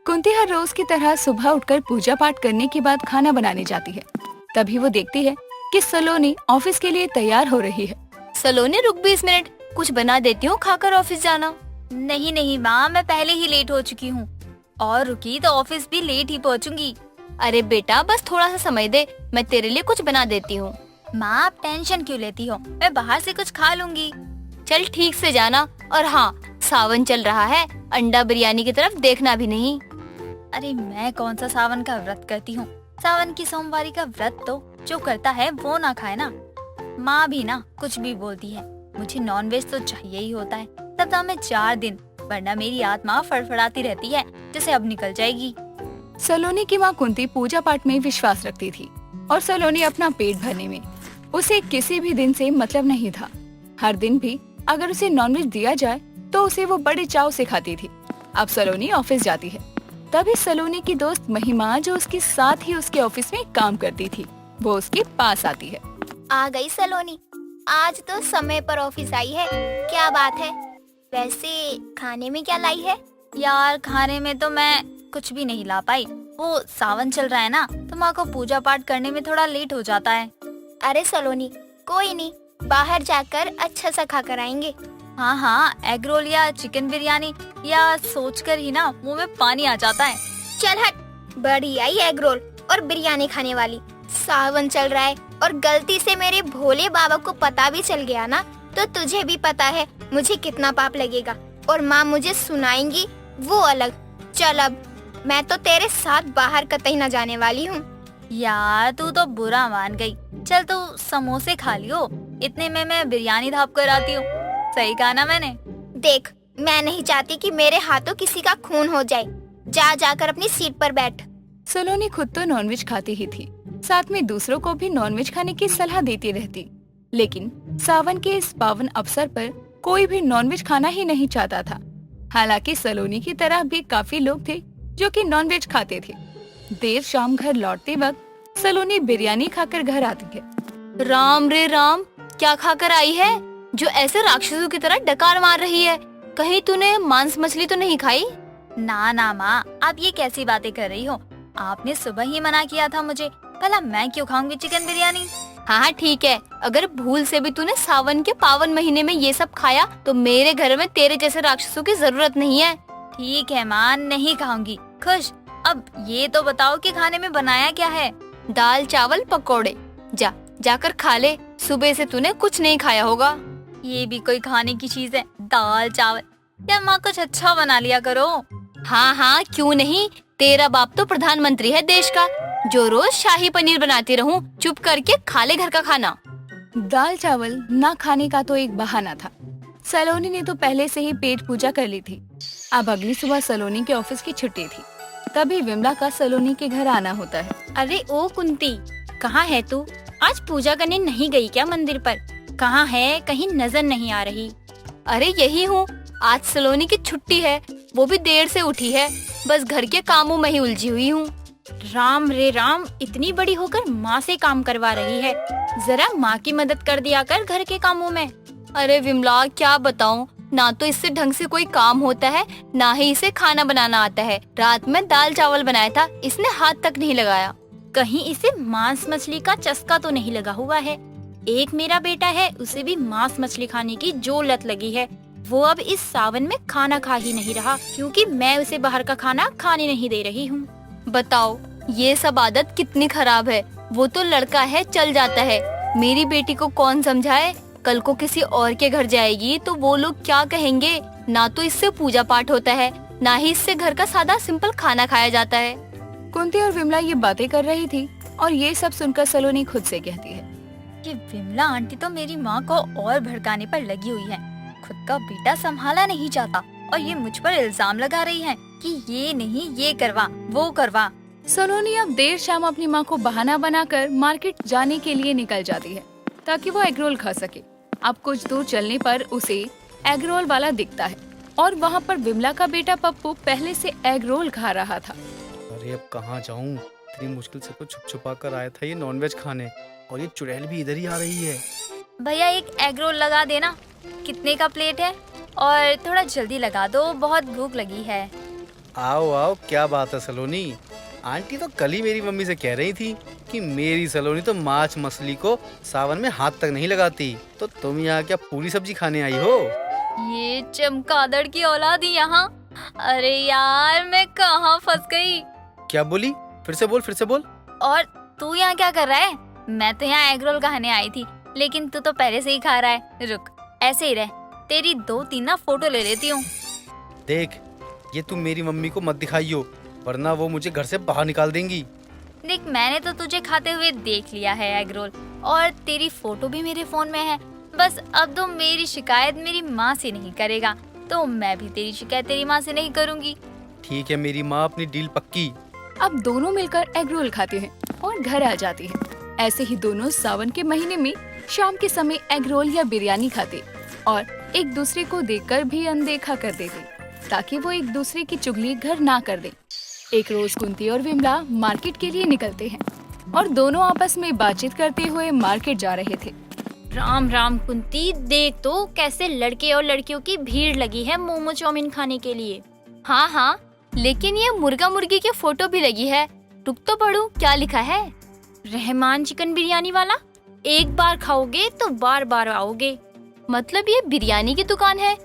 कुंती हर रोज की तरह सुबह उठकर पूजा पाठ करने के बाद खाना बनाने जाती है। तभी वो देखती है कि सलोनी ऑफिस के लिए तैयार हो रही है। सलोनी रुक 20 मिनट, कुछ बना देती हूँ, खाकर ऑफिस जाना। नहीं नहीं माँ, मैं पहले ही लेट हो चुकी हूँ और रुकी तो ऑफिस भी लेट ही पहुँचूंगी। अरे बेटा बस थोड़ा सा समय दे, मैं तेरे लिए कुछ बना देती हूँ। माँ आप टेंशन क्यों लेती हो, मैं बाहर से कुछ खा लूंगी। चल ठीक से जाना, और हाँ सावन चल रहा है, अंडा बिरयानी की तरफ देखना भी नहीं। अरे मैं कौन सा सावन का व्रत करती हूँ, सावन की सोमवारी का व्रत तो जो करता है वो ना खाए ना। माँ भी ना कुछ भी बोलती है, मुझे नॉनवेज तो चाहिए ही होता है सप्ताह में 4 दिन, वरना मेरी आत्मा फड़फड़ाती रहती है जैसे अब निकल जाएगी। सलोनी की माँ कुंती पूजा पाठ में विश्वास रखती थी और सलोनी अपना पेट भरने में। उसे किसी भी दिन से मतलब नहीं था। हर दिन भी अगर उसे नॉनवेज दिया जाए तो उसे वो बड़े चाव से खाती थी। अब सलोनी ऑफिस जाती है। तभी सलोनी की दोस्त महिमा, जो उसके साथ ही उसके ऑफिस में काम करती थी, वो उसके पास आती है। आ गई सलोनी, आज तो समय पर ऑफिस आई है, क्या बात है? वैसे खाने में क्या लाई है? यार खाने में तो मैं कुछ भी नहीं ला पाई, वो सावन चल रहा है ना, तो माँ को पूजा पाठ करने में थोड़ा लेट हो जाता है। अरे सलोनी कोई नहीं, बाहर जाकर अच्छा सा खा कर आएंगे। हाँ हाँ, एग रोल या चिकन बिरयानी, या सोचकर ही ना मुंह में पानी आ जाता है। चल हट, बड़ी आई एग रोल और बिरयानी खाने वाली। सावन चल रहा है और गलती से मेरे भोले बाबा को पता भी चल गया ना, तो तुझे भी पता है मुझे कितना पाप लगेगा, और माँ मुझे सुनाएंगी वो अलग। चल अब मैं तो तेरे साथ बाहर कतई न जाने वाली हूँ। यार तू तो बुरा मान गई, चल तू समोसे खा लियो, इतने में मैं बिरयानी धाप कर आती हूँ। सही कहा ना मैंने? देख मैं नहीं चाहती कि मेरे हाथों किसी का खून हो जाए, जा जाकर अपनी सीट पर बैठ। सलोनी खुद तो नॉनवेज खाती ही थी, साथ में दूसरों को भी नॉनवेज खाने की सलाह देती रहती। लेकिन सावन के इस पावन अवसर पर कोई भी नॉनवेज खाना ही नहीं चाहता था। हालांकि सलोनी की तरह भी काफी लोग थे जो कि नॉनवेज खाते थे। देर शाम घर लौटते वक्त सलोनी बिरयानी खाकर घर आती है। राम रे राम, क्या खाकर आई है जो ऐसे राक्षसों की तरह डकार मार रही है? कहीं तूने मांस मछली तो नहीं खाई? ना ना माँ, आप ये कैसी बातें कर रही हो? आपने सुबह ही मना किया था मुझे, भला मैं क्यों खाऊंगी चिकन बिरयानी? हाँ ठीक है, अगर भूल से भी तूने सावन के पावन महीने में ये सब खाया तो मेरे घर में तेरे जैसे राक्षसों की जरूरत नहीं है। ठीक है माँ, नहीं खाऊंगी। खुश, अब ये तो बताओ कि खाने में बनाया क्या है? दाल चावल पकोड़े, जाकर खा ले, सुबह से तूने कुछ नहीं खाया होगा। ये भी कोई खाने की चीज है, दाल चावल? क्या माँ कुछ अच्छा बना लिया करो। हाँ हाँ क्यों नहीं, तेरा बाप तो प्रधानमंत्री है देश का, जो रोज शाही पनीर बनाती रहूं, चुप करके खा ले घर का खाना। दाल चावल ना खाने का तो एक बहाना था। सलोनी ने तो पहले से ही पेट पूजा कर ली थी। अब अगली सुबह सलोनी के ऑफिस की छुट्टी थी। तभी विमला का सलोनी के घर आना होता है। अरे ओ कुंती, कहाँ है तू? आज पूजा करने नहीं गई क्या मंदिर पर? कहाँ है, कहीं नजर नहीं आ रही। अरे यही हूँ, आज सलोनी की छुट्टी है, वो भी देर से उठी है, बस घर के कामों में ही उलझी हुई हूँ। राम रे राम, इतनी बड़ी होकर माँ से काम करवा रही है, जरा माँ की मदद कर दिया कर घर के कामों में। अरे विमला क्या बताऊँ, ना तो इससे ढंग से कोई काम होता है, ना ही इसे खाना बनाना आता है। रात में दाल चावल बनाया था, इसने हाथ तक नहीं लगाया। कहीं इसे मांस मछली का चस्का तो नहीं लगा हुआ है? एक मेरा बेटा है, उसे भी मांस मछली खाने की जो लत लगी है, वो अब इस सावन में खाना खा ही नहीं रहा, क्योंकि मैं उसे बाहर का खाना खाने नहीं दे रही हूँ। बताओ ये सब आदत कितनी खराब है। वो तो लड़का है, चल जाता है, मेरी बेटी को कौन समझाए? कल को किसी और के घर जाएगी तो वो लोग क्या कहेंगे? ना तो इससे पूजा पाठ होता है, ना ही इससे घर का सादा सिंपल खाना खाया जाता है। कुंती और विमला ये बातें कर रही थी और ये सब सुनकर सलोनी खुद से कहती है, ये विमला आंटी तो मेरी माँ को और भड़काने पर लगी हुई है। खुद का बेटा संभाला नहीं चाहता और ये मुझ पर इल्जाम लगा रही है कि ये नहीं, ये करवा वो करवा। सलोनी अब देर शाम अपनी माँ को बहाना बनाकर मार्केट जाने के लिए निकल जाती है ताकि वो एग रोल खा सके। अब कुछ दूर चलने पर उसे एग रोल वाला दिखता है और वहाँ पर विमला का बेटा पप्पू पहले से एग रोल खा रहा था। अरे अब कहाँ जाऊँ, इतनी मुश्किल से तो छुप छुपा कर आया था ये नॉनवेज खाने, और ये चुड़ैल भी इधर ही आ रही है। भैया एक एग रोल लगा देना, कितने का प्लेट है? और थोड़ा जल्दी लगा दो, बहुत भूख लगी है। आओ आओ, क्या बात है सलोनी। आंटी तो कल ही मेरी मम्मी से कह रही थी कि मेरी सलोनी तो माछ मछली को सावन में हाथ तक नहीं लगाती। तो तुम यहाँ क्या पूरी सब्जी खाने आई हो? ये चमगादड़ की औलाद ही यहाँ। अरे यार, मैं कहाँ फंस गई। क्या बोली? फिर से बोल, फिर से बोल। और तू यहाँ क्या कर रहा है? मैं तो यहाँ एग रोल खाने आई थी, लेकिन तू तो पहले से ही खा रहा है। रुक, ऐसे ही रह, तेरी 2-3 ना फोटो ले लेती हूँ। देख, ये तू मेरी मम्मी को मत दिखाइयो, वरना वो मुझे घर से बाहर निकाल देंगी। देख, मैंने तो तुझे खाते हुए देख लिया है एग रोल, और तेरी फोटो भी मेरे फोन में है। बस अब तो मेरी शिकायत मेरी माँ से नहीं करेगा, तो मैं भी तेरी शिकायत तेरी माँ से नहीं करूँगी। ठीक है मेरी माँ, अपनी डील पक्की। अब दोनों मिलकर एग रोल खाते हैं और घर आ जाती हैं। ऐसे ही दोनों सावन के महीने में शाम के समय एग रोल या बिरयानी खाते और एक दूसरे को देखकर भी अनदेखा कर देते, ताकि वो एक दूसरे की चुगली घर ना कर दे। एक रोज कुंती और विमला मार्केट के लिए निकलते हैं और दोनों आपस में बातचीत करते हुए मार्केट जा रहे थे। राम राम कुंती, देख तो कैसे लड़के और लड़कियों की भीड़ लगी है मोमो चाउमीन खाने के लिए। हाँ हाँ, लेकिन ये मुर्गा मुर्गी की फोटो भी लगी है। रुक तो पढ़ूं, क्या लिखा है? रहमान चिकन बिरयानी वाला, एक बार खाओगे तो बार बार आओगे। मतलब ये बिरयानी की दुकान है।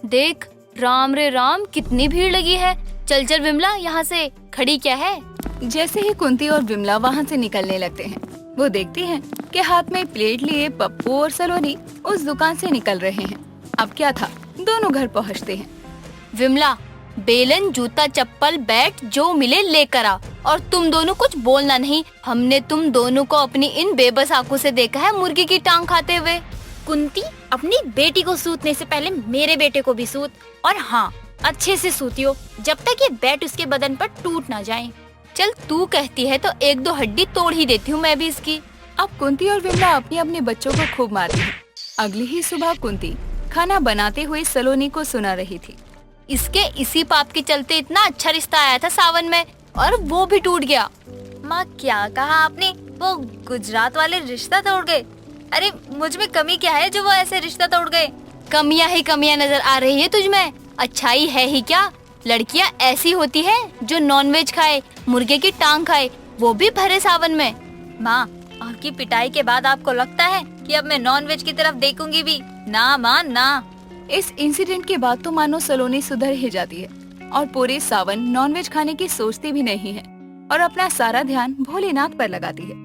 देख, राम रे राम, कितनी भीड़ लगी है। चल चल विमला, यहाँ से खड़ी क्या है? जैसे ही कुंती और विमला वहाँ से निकलने लगते हैं, वो देखती हैं कि हाथ में प्लेट लिए पप्पू और सलोनी उस दुकान से निकल रहे हैं। अब क्या था, दोनों घर पहुँचते हैं। विमला, बेलन, जूता, चप्पल, बैट जो मिले लेकर आ, और तुम दोनों कुछ बोलना नहीं। हमने तुम दोनों को अपनी इन बेबस आंखों से देखा है मुर्गी की टांग खाते हुए। कुंती, अपनी बेटी को सूतने से पहले मेरे बेटे को भी सूत, और हाँ, अच्छे से सूतियो, जब तक ये बैट उसके बदन पर टूट ना जाए। चल, तू कहती है तो 1-2 हड्डी तोड़ ही देती हूँ मैं भी इसकी। अब कुंती और विमला अपने अपने बच्चों को खूब मारती हैं। अगली ही सुबह कुंती खाना बनाते हुए सलोनी को सुना रही थी। इसके इसी पाप के चलते इतना अच्छा रिश्ता आया था सावन में, और वो भी टूट गया। माँ, क्या कहा आपने? वो गुजरात वाले रिश्ता तोड़ गए? अरे, मुझ में कमी क्या है जो वो ऐसे रिश्ता तोड़ गए? कमियां ही कमियां नजर आ रही है तुझमें, अच्छाई है ही क्या? लड़कियां ऐसी होती है जो नॉनवेज खाए, मुर्गे की टांग खाए, वो भी भरे सावन में। माँ, आपकी पिटाई के बाद आपको लगता है कि अब मैं नॉनवेज की तरफ देखूंगी भी? ना माँ, ना। इस इंसिडेंट के बाद तो मानो सलोनी सुधर ही जाती है और पूरे सावन नॉनवेज खाने की सोचती भी नहीं है और अपना सारा ध्यान भोलेनाथ पर लगाती है।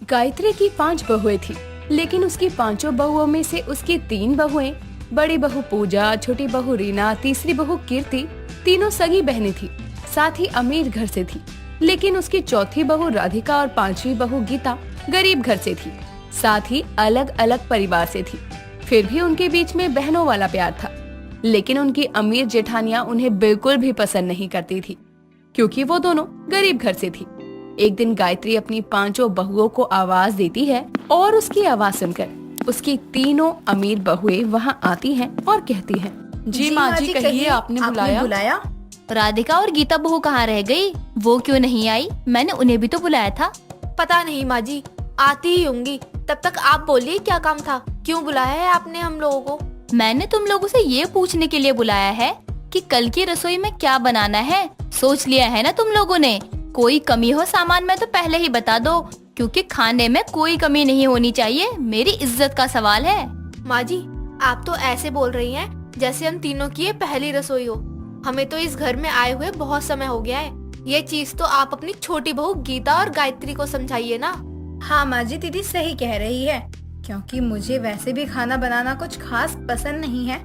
गायत्री की 5 बहुएं थी, लेकिन उसकी 5 बहुओं में से उसकी 3 बहुएं, बड़ी बहू पूजा, छोटी बहू रीना, तीसरी बहू कीर्ति, तीनों सगी बहनें थी। साथ ही अमीर घर से थी। लेकिन उसकी चौथी बहू राधिका और 5वीं बहू गीता गरीब घर से थी, साथ ही अलग अलग परिवार से थी। फिर भी उनके बीच में बहनों वाला प्यार था। लेकिन उनकी अमीर जेठानियां उन्हें बिल्कुल भी पसंद नहीं करती थी, क्योंकि वो दोनों गरीब घर से थी। एक दिन गायत्री अपनी 5 बहुओं को आवाज देती है और उसकी आवाज सुनकर उसकी 3 अमीर बहुएं वहाँ आती हैं और कहती हैं, जी माँ जी, कहिए, आपने बुलाया? राधिका और गीता बहू कहाँ रह गई? वो क्यों नहीं आई? मैंने उन्हें भी तो बुलाया था। पता नहीं माँ जी, आती ही होंगी। तब तक आप बोलिए, क्या काम था? क्यों बुलाया है आपने हम लोगों को? मैंने तुम लोगों से ये पूछने के लिए बुलाया है कि कल की रसोई में क्या बनाना है। सोच लिया है ना तुम लोगों ने? कोई कमी हो सामान में तो पहले ही बता दो, क्योंकि खाने में कोई कमी नहीं होनी चाहिए। मेरी इज्जत का सवाल है। माँ जी, आप तो ऐसे बोल रही हैं जैसे हम तीनों की ये पहली रसोई हो। हमें तो इस घर में आए हुए बहुत समय हो गया है। ये चीज तो आप अपनी छोटी बहू गीता और गायत्री को समझाइए ना। हाँ माँ जी, दीदी सही कह रही है, क्योंकि मुझे वैसे भी खाना बनाना कुछ खास पसंद नहीं है,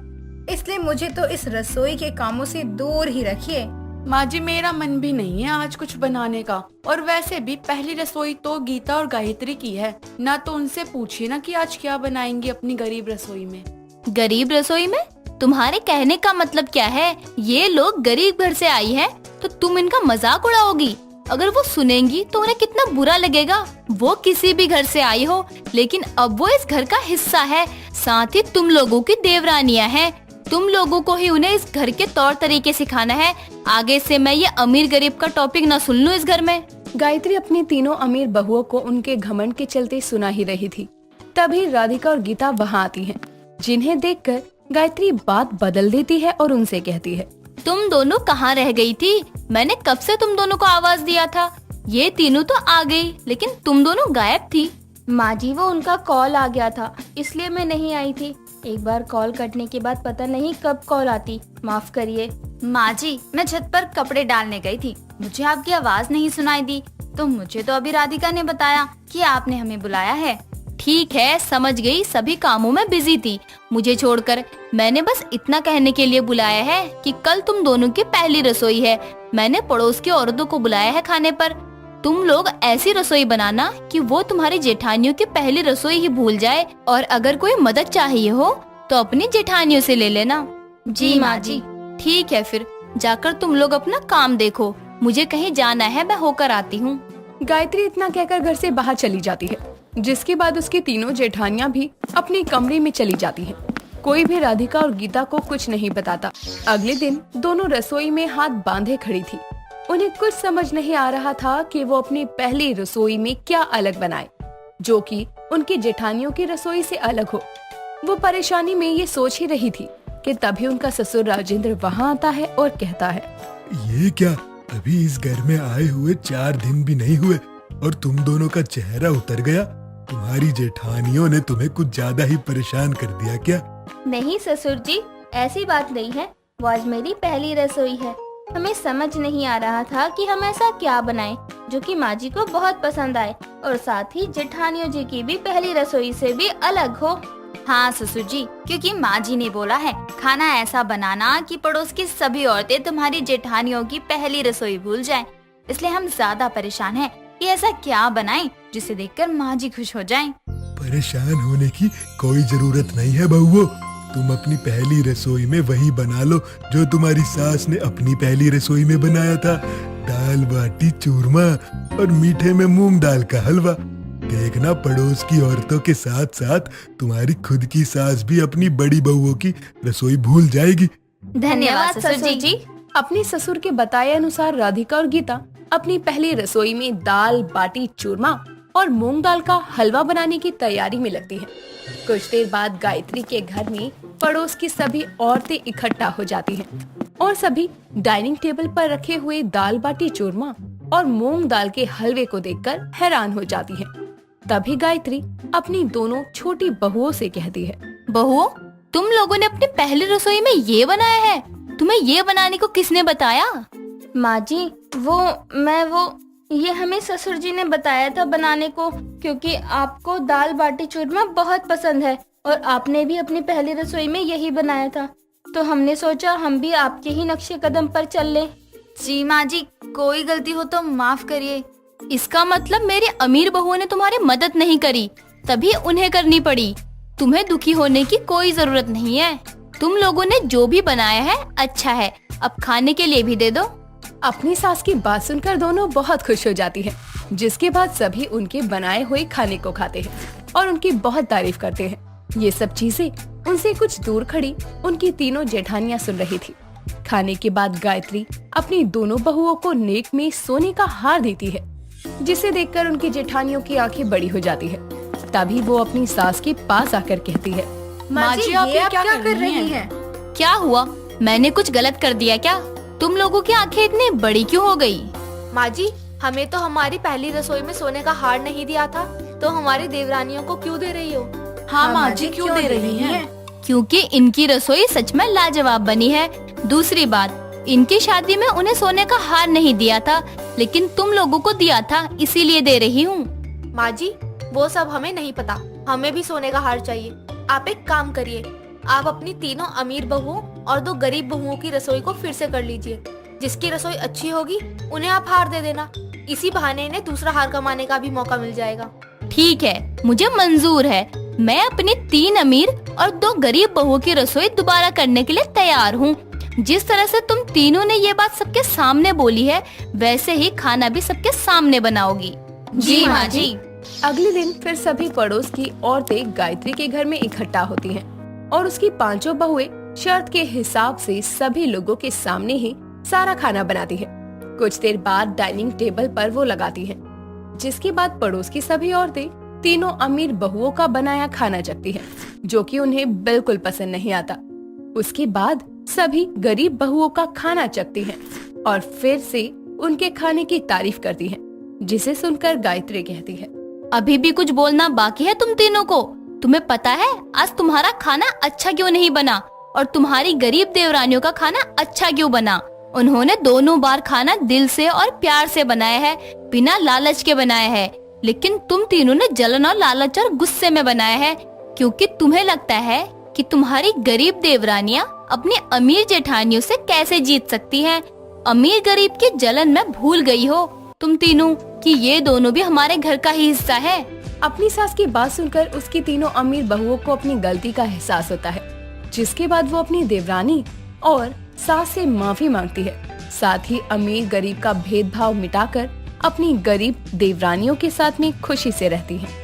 इसलिए मुझे तो इस रसोई के कामों से दूर ही रखिए। माँ जी, मेरा मन भी नहीं है आज कुछ बनाने का, और वैसे भी पहली रसोई तो गीता और गायत्री की है ना, तो उनसे पूछिए ना कि आज क्या बनाएंगी अपनी गरीब रसोई में। गरीब रसोई में? तुम्हारे कहने का मतलब क्या है? ये लोग गरीब घर से आई है तो तुम इनका मजाक उड़ाओगी? अगर वो सुनेंगी तो उन्हें कितना बुरा लगेगा। वो किसी भी घर से आई हो, लेकिन अब वो इस घर का हिस्सा है। साथ ही तुम लोगों की देवरानियां हैं। तुम लोगों को ही उन्हें इस घर के तौर तरीके सिखाना है। आगे से मैं ये अमीर गरीब का टॉपिक न सुन लूं इस घर में। गायत्री अपनी 3 अमीर बहुओं को उनके घमंड के चलते सुना ही रही थी। तभी राधिका और गीता वहाँ आती हैं, जिन्हें देखकर गायत्री बात बदल देती है और उनसे कहती है, तुम दोनों कहाँ रह गई थी? मैंने कब से तुम दोनों को आवाज दिया था। ये तीनों तो आ गई, लेकिन तुम दोनों गायब थी। माँ जी, वो उनका कॉल आ गया था, इसलिए मैं नहीं आई थी। एक बार कॉल कटने के बाद पता नहीं कब कॉल आती, माफ करिए। माँ जी, मैं छत पर कपड़े डालने गई थी, मुझे आपकी आवाज नहीं सुनाई दी, तो मुझे तो अभी राधिका ने बताया कि आपने हमें बुलाया है। ठीक है, समझ गई, सभी कामों में बिजी थी मुझे छोड़कर। मैंने बस इतना कहने के लिए बुलाया है कि कल तुम दोनों की पहली रसोई है। मैंने पड़ोस की औरतों को बुलाया है खाने पर। तुम लोग ऐसी रसोई बनाना कि वो तुम्हारी जेठानियों की पहली रसोई ही भूल जाए, और अगर कोई मदद चाहिए हो तो अपनी जेठानियों से ले लेना। जी माँ जी। ठीक है, फिर जाकर तुम लोग अपना काम देखो, मुझे कहीं जाना है, मैं होकर आती हूँ। गायत्री इतना कहकर घर से बाहर चली जाती है, जिसके बाद उसकी तीनों जेठानियां भी अपने कमरे में चली जाती हैं। कोई भी राधिका और गीता को कुछ नहीं बताता। अगले दिन दोनों रसोई में हाथ बांधे खड़ी थी। उन्हें कुछ समझ नहीं आ रहा था कि वो अपनी पहली रसोई में क्या अलग बनाए, जो कि उनकी जेठानियों की रसोई से अलग हो। वो परेशानी में ये सोच ही रही थी कि तभी उनका ससुर राजेंद्र वहाँ आता है और कहता है, ये क्या, अभी इस घर में आए हुए 4 दिन भी नहीं हुए और तुम दोनों का चेहरा उतर गया। तुम्हारी जेठानियों ने तुम्हें कुछ ज्यादा ही परेशान कर दिया क्या? नहीं ससुर जी, ऐसी बात नहीं है, वो आज मेरी पहली रसोई है। हमें समझ नहीं आ रहा था कि हम ऐसा क्या बनाएं जो कि माँ जी को बहुत पसंद आए और साथ ही जेठानियों जी की भी पहली रसोई से भी अलग हो। हाँ ससुर जी, क्योंकि माँ जी ने बोला है खाना ऐसा बनाना कि पड़ोस की सभी औरतें तुम्हारी जेठानियों की पहली रसोई भूल जाएं। इसलिए हम ज्यादा परेशान हैं कि ऐसा क्या बनाएं जिसे देखकर माँ जी खुश हो जाएं। परेशान होने की कोई जरूरत नहीं है बहुओं। तुम अपनी पहली रसोई में वही बना लो जो तुम्हारी सास ने अपनी पहली रसोई में बनाया था, दाल बाटी चूरमा और मीठे में मूंग दाल का हलवा। देखना पड़ोस की औरतों के साथ साथ तुम्हारी खुद की सास भी अपनी बड़ी बहुओं की रसोई भूल जाएगी। धन्यवाद ससुर जी। अपने ससुर के बताए अनुसार राधिका और गीता अपनी पहली रसोई में दाल बाटी चूरमा और मूंग दाल का हलवा बनाने की तैयारी में लगती है। कुछ देर बाद गायत्री के घर में पड़ोस की सभी औरतें इकट्ठा हो जाती हैं और सभी डाइनिंग टेबल पर रखे हुए दाल बाटी चूरमा और मूंग दाल के हलवे को देखकर हैरान हो जाती है। तभी गायत्री अपनी दोनों छोटी बहुओं से कहती है, बहुओं, तुम लोगों ने अपनी पहली रसोई में ये बनाया है? तुम्हें ये बनाने को किसने बताया? माँ जी, ये हमें ससुर जी ने बताया था बनाने को, क्योंकि आपको दाल बाटी चूरमा बहुत पसंद है और आपने भी अपनी पहली रसोई में यही बनाया था, तो हमने सोचा हम भी आपके ही नक्शे कदम पर चल लें। जी माँ जी, कोई गलती हो तो माफ करिए। इसका मतलब मेरी अमीर बहुओं ने तुम्हारी मदद नहीं करी, तभी उन्हें करनी पड़ी। तुम्हें दुखी होने की कोई जरूरत नहीं है। तुम लोगों ने जो भी बनाया है अच्छा है, अब खाने के लिए भी दे दो। अपनी सास की बात सुनकर दोनों बहुत खुश हो जाती हैं, जिसके बाद सभी उनके बनाए हुए खाने को खाते हैं और उनकी बहुत तारीफ करते हैं। ये सब चीजें उनसे कुछ दूर खड़ी उनकी तीनों जेठानियां सुन रही थी। खाने के बाद गायत्री अपनी दोनों बहुओं को नेक में सोने का हार देती है, जिसे देखकर उनकी जेठानियों की आंखें बड़ी हो जाती है। तभी वो अपनी सास के पास आकर कहती है, माँ जी, आप क्या कर रही हैं? क्या हुआ? मैंने कुछ गलत कर दिया क्या? तुम लोगों की आंखें इतनी बड़ी क्यों हो गई? माँ जी, हमें तो हमारी पहली रसोई में सोने का हार नहीं दिया था, तो हमारी देवरानियों को क्यों दे रही हो? हाँ माँ जी, क्यों दे रही हैं? क्योंकि इनकी रसोई सच में लाजवाब बनी है। दूसरी बात, इनकी शादी में उन्हें सोने का हार नहीं दिया था, लेकिन तुम लोगों को दिया था, इसीलिए दे रही हूँ। माँ जी, वो सब हमें नहीं पता, हमें भी सोने का हार चाहिए। आप एक काम करिए, आप अपनी तीनों अमीर बहुओं और 2 गरीब बहुओं की रसोई को फिर से कर लीजिए। जिसकी रसोई अच्छी होगी उन्हें आप हार दे देना। इसी बहाने इन्हें दूसरा हार कमाने का भी मौका मिल जाएगा। ठीक है, मुझे मंजूर है। मैं अपनी 3 अमीर और 2 गरीब बहुओं की रसोई दोबारा करने के लिए तैयार हूँ। जिस तरह से तुम तीनों ने ये बात सबके सामने बोली है, वैसे ही खाना भी सबके सामने बनाओगी। जी माँ जी। अगले दिन फिर सभी पड़ोस की औरतें गायत्री के घर में इकट्ठा होती हैं और उसकी 5 बहुएं शर्त के हिसाब से सभी लोगों के सामने ही सारा खाना बनाती है। कुछ देर बाद डाइनिंग टेबल पर वो लगाती है, जिसके बाद पड़ोस की सभी औरतें तीनों अमीर बहुओं का बनाया खाना चखती हैं, जो कि उन्हें बिल्कुल पसंद नहीं आता। उसके बाद सभी गरीब बहुओं का खाना चखती हैं और फिर से उनके खाने की तारीफ करती हैं, जिसे सुनकर गायत्री कहती है, अभी भी कुछ बोलना बाकी है तुम तीनों को? तुम्हें पता है आज तुम्हारा खाना अच्छा क्यों नहीं बना और तुम्हारी गरीब देवरानियों का खाना अच्छा क्यों बना? उन्होंने दोनों बार खाना दिल से और प्यार से बनाया है, बिना लालच के बनाया है। लेकिन तुम तीनों ने जलन और लालच और गुस्से में बनाया है, क्योंकि तुम्हें लगता है कि तुम्हारी गरीब देवरानियां अपनी अमीर जेठानियों से कैसे जीत सकती हैं। अमीर गरीब की जलन में भूल गई हो तुम तीनों कि ये दोनों भी हमारे घर का ही हिस्सा है। अपनी सास की बात सुनकर उसकी तीनों अमीर बहुओं को अपनी गलती का एहसास होता है, जिसके बाद वो अपनी देवरानी और सास से माफी मांगती है। साथ ही अमीर गरीब का भेदभाव मिटाकर अपनी गरीब देवरानियों के साथ में खुशी से रहती है।